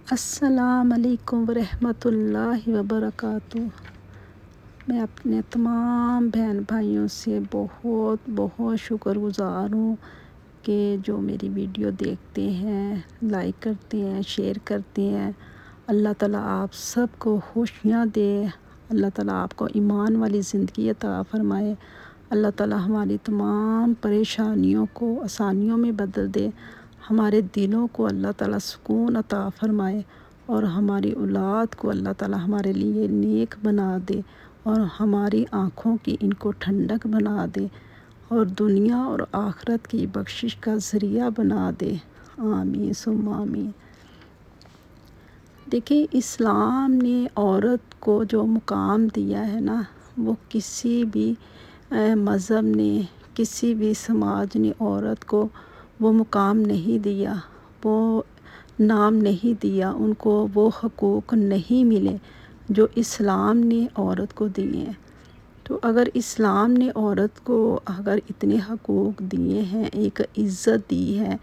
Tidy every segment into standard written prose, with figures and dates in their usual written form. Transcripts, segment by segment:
السلام علیکم ورحمۃ اللہ وبرکاتہ۔ میں اپنے تمام بہن بھائیوں سے بہت بہت شکر گزار ہوں کہ جو میری ویڈیو دیکھتے ہیں، لائک کرتے ہیں، شیئر کرتے ہیں۔ اللہ تعالیٰ آپ سب کو خوشیاں دے، اللہ تعالیٰ آپ کو ایمان والی زندگی عطا فرمائے، اللہ تعالیٰ ہماری تمام پریشانیوں کو آسانیوں میں بدل دے، ہمارے دلوں کو اللہ تعالیٰ سکون عطا فرمائے، اور ہماری اولاد کو اللہ تعالیٰ ہمارے لیے نیک بنا دے، اور ہماری آنکھوں کی ان کو ٹھنڈک بنا دے، اور دنیا اور آخرت کی بخشش کا ذریعہ بنا دے۔ آمین ثم آمین۔ دیکھیں، اسلام نے عورت کو جو مقام دیا ہے نا، وہ کسی بھی مذہب نے، کسی بھی سماج نے عورت کو وہ مقام نہیں دیا، وہ نام نہیں دیا، ان کو وہ حقوق نہیں ملے جو اسلام نے عورت کو دیے ہیں۔ تو اگر اسلام نے عورت کو اگر اتنے حقوق دیے ہیں، ایک عزت دی ہے،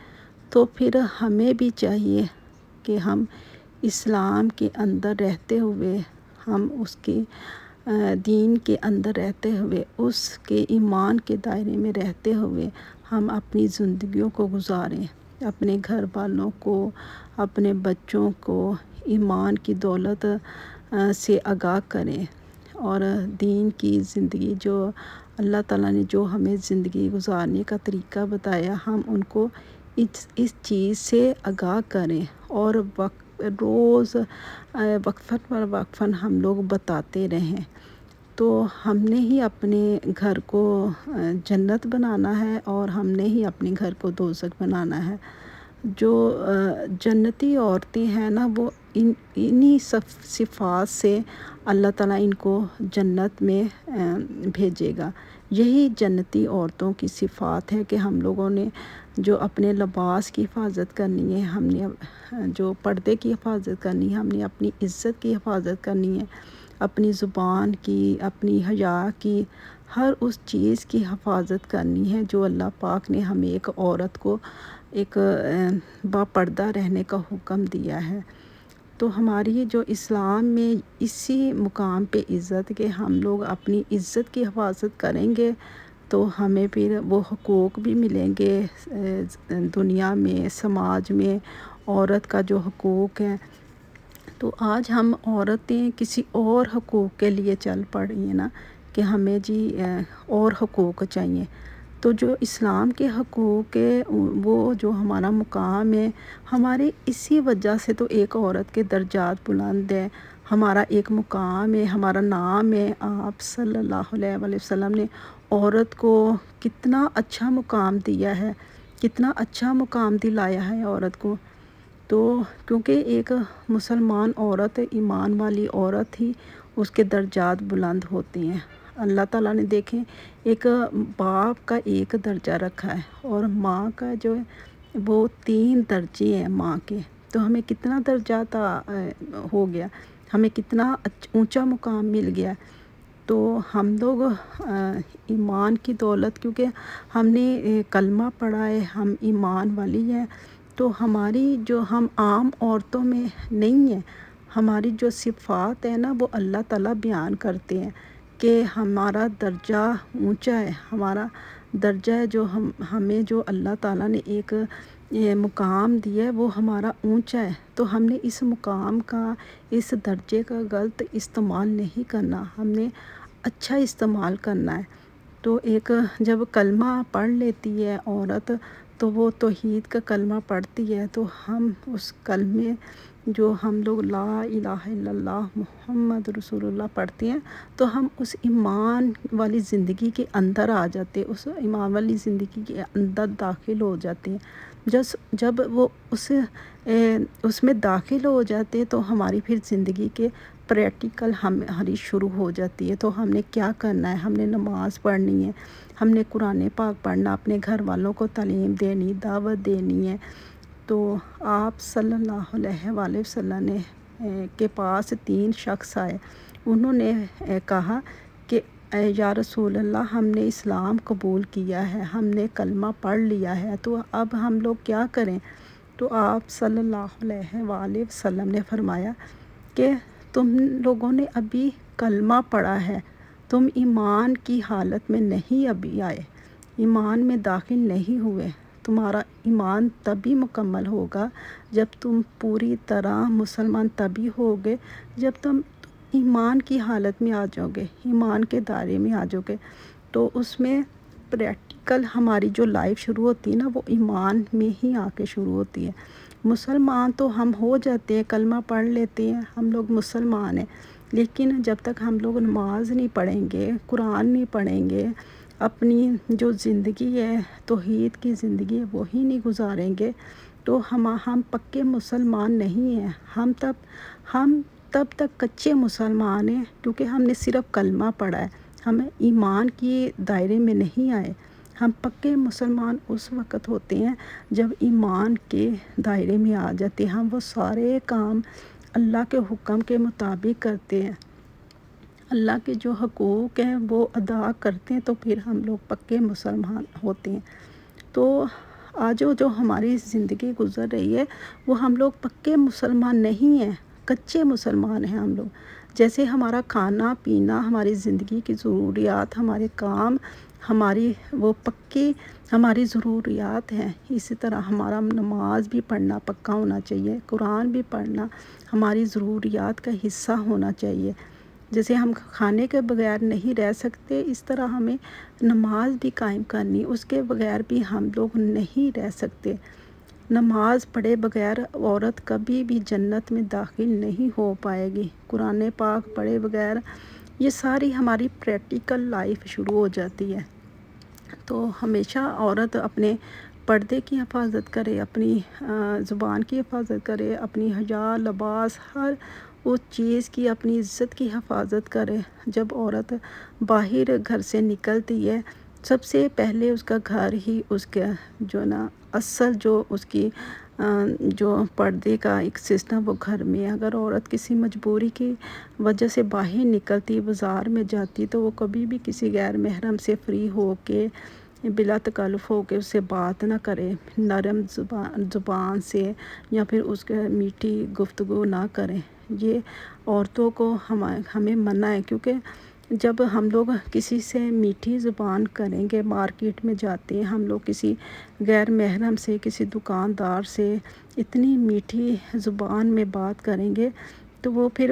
تو پھر ہمیں بھی چاہیے کہ ہم اسلام کے اندر رہتے ہوئے، ہم اس کے دین کے اندر رہتے ہوئے، اس کے ایمان کے دائرے میں رہتے ہوئے ہم اپنی زندگیوں کو گزاریں، اپنے گھر والوں کو، اپنے بچوں کو ایمان کی دولت سے آگاہ کریں، اور دین کی زندگی جو اللہ تعالیٰ نے جو ہمیں زندگی گزارنے کا طریقہ بتایا، ہم ان کو اس چیز سے آگاہ کریں، اور روز وقفہ پر وقفہ ہم لوگ بتاتے رہیں۔ تو ہم نے ہی اپنے گھر کو جنت بنانا ہے، اور ہم نے ہی اپنے گھر کو دوزخ بنانا ہے۔ جو جنتی عورتیں ہیں نا، وہ انہی صفات سے اللہ تعالیٰ ان کو جنت میں بھیجے گا۔ یہی جنتی عورتوں کی صفات ہے کہ ہم لوگوں نے جو اپنے لباس کی حفاظت کرنی ہے، ہم نے جو پردے کی حفاظت کرنی ہے، ہم نے اپنی عزت کی حفاظت کرنی ہے، اپنی زبان کی، اپنی حیا کی، ہر اس چیز کی حفاظت کرنی ہے جو اللہ پاک نے ہمیں ایک عورت کو ایک با پردہ رہنے کا حکم دیا ہے۔ تو ہماری جو اسلام میں اسی مقام پہ عزت کہ ہم لوگ اپنی عزت کی حفاظت کریں گے، تو ہمیں پھر وہ حقوق بھی ملیں گے دنیا میں، سماج میں، عورت کا جو حقوق ہے۔ تو آج ہم عورتیں کسی اور حقوق کے لیے چل پڑی ہیں نا، کہ ہمیں جی اور حقوق چاہیے۔ تو جو اسلام کے حقوق ہے، وہ جو ہمارا مقام ہے، ہمارے اسی وجہ سے تو ایک عورت کے درجات بلند ہے، ہمارا ایک مقام ہے، ہمارا نام ہے۔ آپ صلی اللہ علیہ وآلہ وسلم نے عورت کو کتنا اچھا مقام دیا ہے، کتنا اچھا مقام دلایا ہے عورت کو۔ تو کیونکہ ایک مسلمان عورت، ایمان والی عورت ہی اس کے درجات بلند ہوتے ہیں۔ اللہ تعالیٰ نے دیکھیں، ایک باپ کا ایک درجہ رکھا ہے، اور ماں کا جو ہے وہ 3 درجے ہیں ماں کے۔ تو ہمیں کتنا درجہ ہو گیا، ہمیں کتنا اونچا مقام مل گیا۔ تو ہم لوگ ایمان کی دولت، کیونکہ ہم نے کلمہ پڑھا ہے، ہم ایمان والی ہیں، تو ہماری جو ہم عام عورتوں میں نہیں ہیں، ہماری جو صفات ہے نا، وہ اللہ تعالیٰ بیان کرتے ہیں کہ ہمارا درجہ اونچا ہے، ہمارا درجہ ہے جو ہمیں جو اللہ تعالیٰ نے ایک مقام دیا ہے، وہ ہمارا اونچا ہے۔ تو ہم نے اس مقام کا، اس درجے کا غلط استعمال نہیں کرنا، ہم نے اچھا استعمال کرنا ہے۔ تو ایک جب کلمہ پڑھ لیتی ہے عورت، تو وہ توحید کا کلمہ پڑھتی ہے، تو ہم اس کلمے جو ہم لوگ لا الہ الا اللہ محمد رسول اللہ پڑھتے ہیں، تو ہم اس ایمان والی زندگی کے اندر آ جاتے، اس ایمان والی زندگی کے اندر داخل ہو جاتے ہیں۔ جب وہ اس میں داخل ہو جاتے، تو ہماری پھر زندگی کے پریکٹیکل ہماری شروع ہو جاتی ہے۔ تو ہم نے کیا کرنا ہے، ہم نے نماز پڑھنی ہے، ہم نے قرآن پاک پڑھنا، اپنے گھر والوں کو تعلیم دینی، دعوت دینی ہے۔ تو آپ صلی اللہ علیہ وآلہ وسلم کے پاس 3 شخص آئے، انہوں نے کہا کہ یا رسول اللہ، ہم نے اسلام قبول کیا ہے، ہم نے کلمہ پڑھ لیا ہے، تو اب ہم لوگ کیا کریں؟ تو آپ صلی اللہ علیہ وآلہ وسلم نے فرمایا کہ تم لوگوں نے ابھی کلمہ پڑھا ہے، تم ایمان کی حالت میں نہیں ابھی آئے، ایمان میں داخل نہیں ہوئے۔ تمہارا ایمان تبھی مکمل ہوگا جب تم پوری طرح مسلمان تبھی ہوگے جب تم ایمان کی حالت میں آ جاؤ گے، ایمان کے دائرے میں آ جاؤ گے۔ تو اس میں پریکٹیکل ہماری جو لائف شروع ہوتی ہے نا، وہ ایمان میں ہی آ کے شروع ہوتی ہے۔ مسلمان تو ہم ہو جاتے ہیں، کلمہ پڑھ لیتے ہیں، ہم لوگ مسلمان ہیں، لیکن جب تک ہم لوگ نماز نہیں پڑھیں گے، قرآن نہیں پڑھیں گے، اپنی جو زندگی ہے توحید کی زندگی ہے وہی نہیں گزاریں گے، تو ہم پکے مسلمان نہیں ہیں۔ ہم تب تک کچے مسلمان ہیں کیونکہ ہم نے صرف کلمہ پڑھا ہے، ہمیں ایمان کی دائرے میں نہیں آئے۔ ہم پکے مسلمان اس وقت ہوتے ہیں جب ایمان کے دائرے میں آ جاتے ہیں، ہم وہ سارے کام اللہ کے حکم کے مطابق کرتے ہیں، اللہ کے جو حقوق ہیں وہ ادا کرتے ہیں، تو پھر ہم لوگ پکے مسلمان ہوتے ہیں۔ تو آج جو ہماری زندگی گزر رہی ہے وہ ہم لوگ پکے مسلمان نہیں ہیں، کچے مسلمان ہیں ہم لوگ۔ جیسے ہمارا کھانا پینا، ہماری زندگی کی ضروریات، ہمارے کام ہماری وہ پکی ہماری ضروریات ہیں، اسی طرح ہمارا نماز بھی پڑھنا پکا ہونا چاہیے، قرآن بھی پڑھنا ہماری ضروریات کا حصہ ہونا چاہیے۔ جیسے ہم کھانے کے بغیر نہیں رہ سکتے، اس طرح ہمیں نماز بھی قائم کرنی، اس کے بغیر بھی ہم لوگ نہیں رہ سکتے۔ نماز پڑھے بغیر عورت کبھی بھی جنت میں داخل نہیں ہو پائے گی، قرآن پاک پڑھے بغیر، یہ ساری ہماری پریکٹیکل لائف شروع ہو جاتی ہے۔ تو ہمیشہ عورت اپنے پردے کی حفاظت کرے، اپنی زبان کی حفاظت کرے، اپنی حیا، لباس، ہر اس چیز کی، اپنی عزت کی حفاظت کرے۔ جب عورت باہر گھر سے نکلتی ہے، سب سے پہلے اس کا گھر ہی اس کا جو نا اصل جو اس کی جو پردے کا ایک سسٹم وہ گھر میں ہے۔ اگر عورت کسی مجبوری کی وجہ سے باہر نکلتی، بازار میں جاتی، تو وہ کبھی بھی کسی غیر محرم سے فری ہو کے، بلا تکلف ہو کے اس سے بات نہ کرے، نرم زبان سے یا پھر اس کے میٹھی گفتگو نہ کریں۔ یہ عورتوں کو ہمیں منع ہے، کیونکہ جب ہم لوگ کسی سے میٹھی زبان کریں گے، مارکیٹ میں جاتے ہیں ہم لوگ کسی غیر محرم سے، کسی دکاندار سے اتنی میٹھی زبان میں بات کریں گے تو وہ پھر